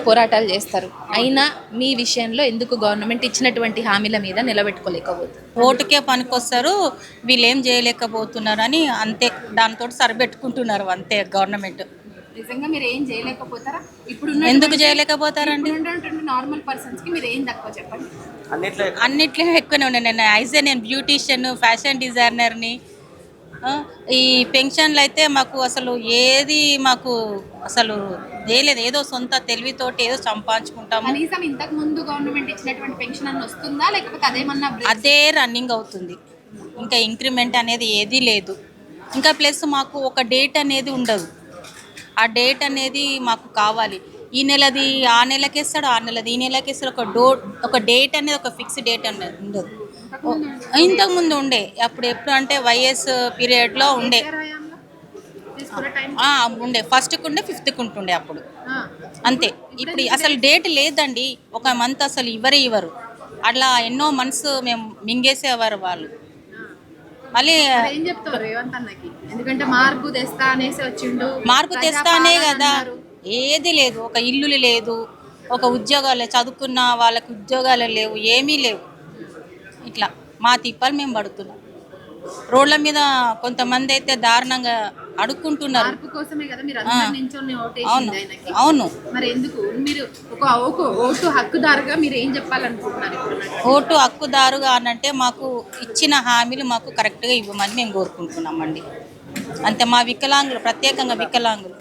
పోరాటాలు చేస్తారు. అయినా మీ విషయంలో ఎందుకు గవర్నమెంట్ ఇచ్చినటువంటి హామీల మీద నిలబెట్టుకోలేకపోతుంది? ఓటుకే పనికొస్తారు, వీళ్ళు ఏం చేయలేకపోతున్నారని అంతే, దాంతో సరిపెట్టుకుంటున్నారు అంతే గవర్నమెంట్. నిజంగా మీరు ఏం చేయలేకపోతారా? ఇప్పుడు ఎందుకు చేయలేకపోతారండి? నార్మల్ పర్సన్స్ కి మీరు ఏం తక్కువ చెప్పండి? అన్నిట్లో ఎక్కువనే ఉన్నాయి. నేను బ్యూటీషియన్, ఫ్యాషన్ డిజైనర్ని. ఈ పెన్షన్లు అయితే మాకు అసలు ఏది మాకు అసలు లేదు. ఏదో సొంత తెలివితోటి ఏదో సంపాదించుకుంటాము. కనీసం ఇంతకు ముందు గవర్నమెంట్ ఇచ్చినటువంటి పెన్షన్ అన్న వస్తుందా, లేకపోతే అదేమన్నా అదే రన్నింగ్ అవుతుంది. ఇంకా ఇంక్రిమెంట్ అనేది ఏదీ లేదు. ఇంకా ప్లస్ మాకు ఒక డేట్ అనేది ఉండదు. ఆ డేట్ అనేది మాకు కావాలి. ఈ నెలది ఆ నెలకేస్తాడు, ఆ నెలది ఈ నెలకేస్తాడు. ఒక డేట్ అనేది, ఒక ఫిక్స్ డేట్ అనేది ఉండదు. ఇంతకుముందు ఉండే, అప్పుడు ఎప్పుడు అంటే వైఎస్ పీరియడ్లో ఉండే. ఉండే ఫస్ట్కి ఉండే, ఫిఫ్త్కి ఉంటుండే అప్పుడు అంతే. ఇప్పుడు అసలు డేట్ లేదండి. ఒక మంత్ అసలు ఇవ్వరు. అట్లా ఎన్నో మంత్స్ మేము మింగేసేవారు వాళ్ళు. మళ్ళీ ఏం చెప్తారు రేవంత్ అన్నకి? ఎందుకంటే మార్పు తెస్తా అనేసి వచ్చిండు. మార్పు తెస్తానే కదా, ఏది లేదు. ఒక ఇల్లు లేదు, ఒక ఉద్యోగాలు, చదువుకున్న వాళ్ళకి ఉద్యోగాలు లేవు, ఏమీ లేవు. ఇట్లా మా తిప్పలు మేము పడుతున్నాం. రోడ్ల మీద కొంతమంది అయితే దారుణంగా అడుక్కుంటున్నారు. అవును. మరి ఎందుకు మీరు ఒక ఓటు హక్కుదారుగా మీరు ఏం చెప్పాలనుకుంటున్నారు? ఓటు హక్కుదారుగా అనంటే మాకు ఇచ్చిన హామీలు మాకు కరెక్ట్గా ఇవ్వమని మేము కోరుకుంటున్నామండి. అంతే. మా వికలాంగులు, ప్రత్యేకంగా వికలాంగులు